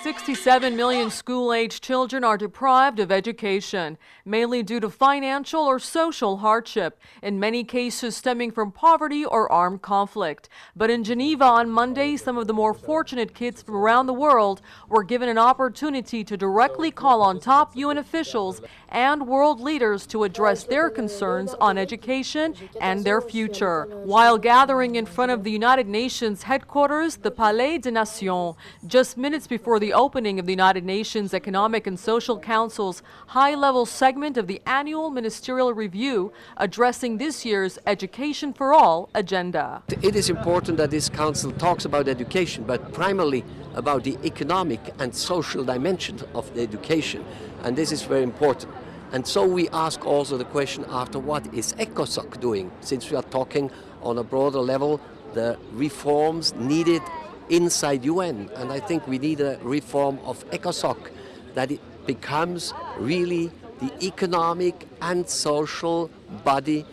67 million school-age children are deprived of education, mainly due to financial or social hardship, in many cases stemming from poverty or armed conflict. But in Geneva on Monday, some of the more fortunate kids from around the world were given an opportunity to directly call on top UN officials and world leaders to address their concerns on education and their future. While gathering in front of the United Nations headquarters, the Palais des Nations, just minutes before the opening of the United Nations Economic and Social Council's high-level segment of the annual ministerial review addressing this year's Education for All agenda. It is important that this council talks about education, but primarily about the economic and social dimension of the education, and this is very important. And so we ask also the question after, what is ECOSOC doing? Since we are talking on a broader level, the reforms needed inside UN, and I think we need a reform of ECOSOC, that it becomes really the economic and social body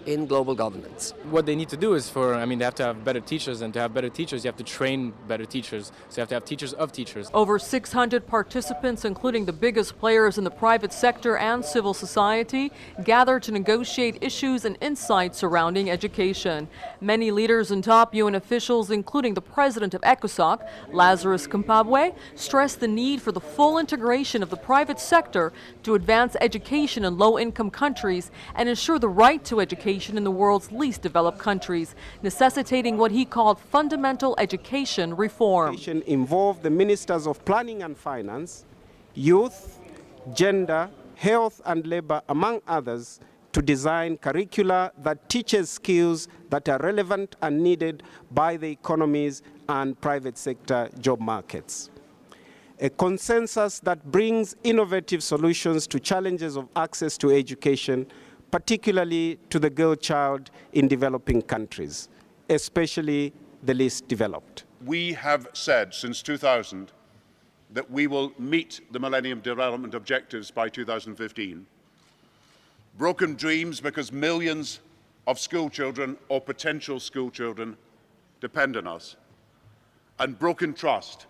in global governance. What they need to do is they have to have better teachers, and to have better teachers, you have to train better teachers. So you have to have teachers of teachers. Over 600 participants, including the biggest players in the private sector and civil society, gathered to negotiate issues and insights surrounding education. Many leaders and top UN officials, including the president of ECOSOC, Lazarus Zimbabwe, stressed the need for the full integration of the private sector to advance education in low-income countries and ensure the right to education in the world's least developed countries, necessitating what he called fundamental education reform. Education involved the ministers of planning and finance, youth, gender, health and labor, among others, to design curricula that teaches skills that are relevant and needed by the economies and private sector job markets. A consensus that brings innovative solutions to challenges of access to education, particularly to the girl child in developing countries, especially the least developed. We have said since 2000 that we will meet the Millennium Development Objectives by 2015. Broken dreams because millions of school children or potential school children depend on us. And broken trust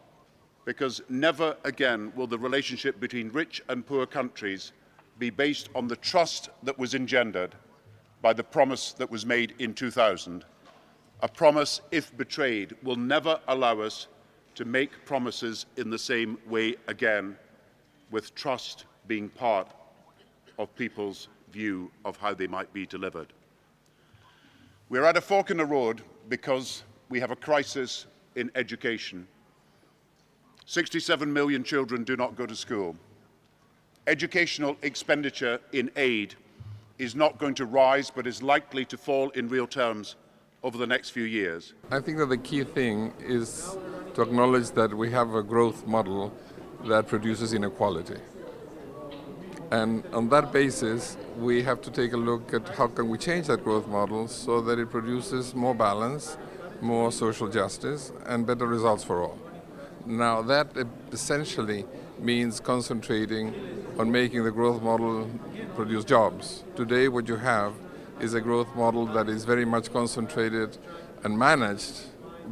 because never again will the relationship between rich and poor countries be based on the trust that was engendered by the promise that was made in 2000. A promise, if betrayed, will never allow us to make promises in the same way again, with trust being part of people's view of how they might be delivered. We're at a fork in the road because we have a crisis in education. 67 million children do not go to school. Educational expenditure in aid is not going to rise, but is likely to fall in real terms over the next few years. I think that the key thing is to acknowledge that we have a growth model that produces inequality. And on that basis, we have to take a look at how can we change that growth model so that it produces more balance, more social justice, and better results for all. Now that essentially means concentrating on making the growth model produce jobs. Today what you have is a growth model that is very much concentrated and managed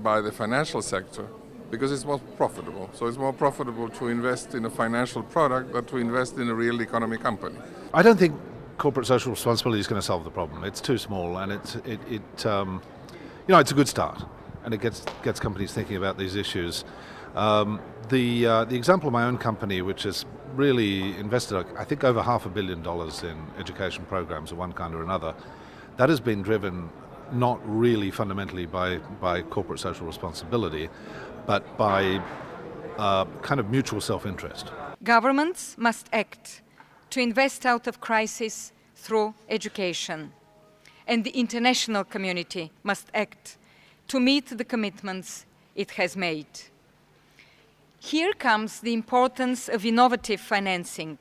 by the financial sector because it's more profitable. So it's more profitable to invest in a financial product than to invest in a real economy company. I don't think corporate social responsibility is going to solve the problem. It's too small, and it's a good start, and it gets companies thinking about these issues. The example of my own company, which has really invested, I think, over $500 million in education programs of one kind or another, that has been driven not really fundamentally by corporate social responsibility, but by kind of mutual self-interest. Governments must act to invest out of crisis through education, and the international community must act to meet the commitments it has made. Here comes the importance of innovative financing,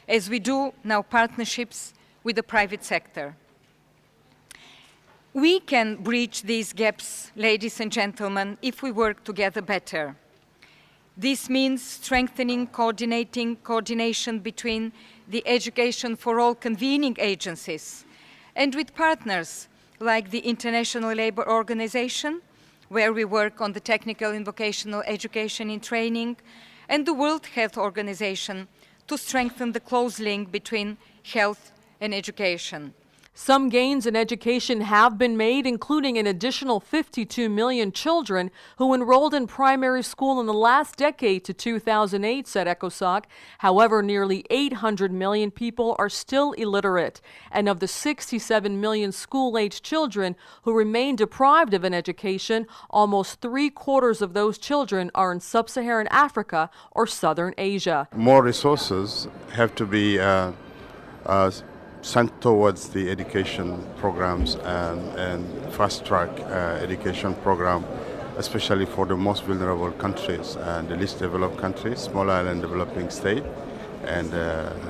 as we do now partnerships with the private sector. We can bridge these gaps, ladies and gentlemen, if we work together better. This means strengthening coordination between the Education for All convening agencies and with partners like the International Labour Organization, where we work on the technical and vocational education and training, and the World Health Organization to strengthen the close link between health and education. Some gains in education have been made, including an additional 52 million children who enrolled in primary school in the last decade to 2008, said ECOSOC. However, nearly 800 million people are still illiterate. And of the 67 million school-aged children who remain deprived of an education, almost 3/4 of those children are in sub-Saharan Africa or Southern Asia. More resources have to be sent towards the education programs and fast-track education program, especially for the most vulnerable countries and the least developed countries, small island developing state and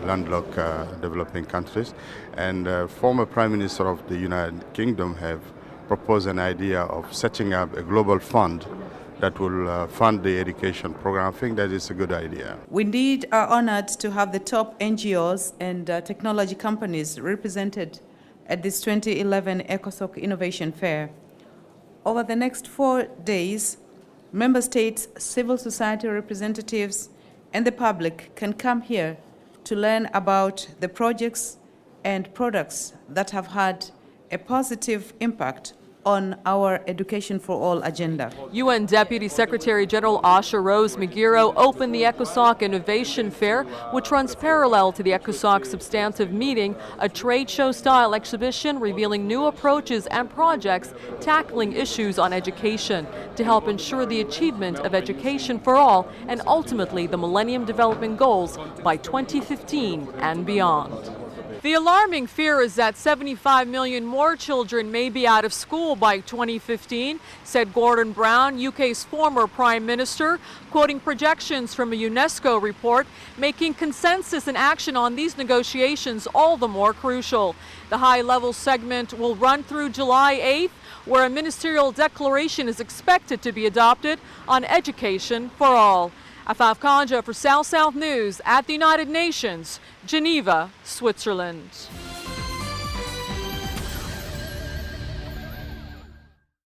landlocked developing countries. And former Prime Minister of the United Kingdom have proposed an idea of setting up a global fund that will fund the education program. I think that is a good idea. We indeed are honored to have the top NGOs and technology companies represented at this 2011 ECOSOC Innovation Fair. Over the next 4 days, member states, civil society representatives, and the public can come here to learn about the projects and products that have had a positive impact on our Education for All agenda. UN Deputy Secretary General Asha Rose Magiro opened the ECOSOC Innovation Fair, which runs parallel to the ECOSOC Substantive Meeting, a trade show-style exhibition revealing new approaches and projects tackling issues on education to help ensure the achievement of education for all and ultimately the Millennium Development Goals by 2015 and beyond. The alarming fear is that 75 million more children may be out of school by 2015, said Gordon Brown, UK's former Prime Minister, quoting projections from a UNESCO report, making consensus and action on these negotiations all the more crucial. The high-level segment will run through July 8th, where a ministerial declaration is expected to be adopted on education for all. Afaf Kanja for South News at the United Nations, Geneva, Switzerland.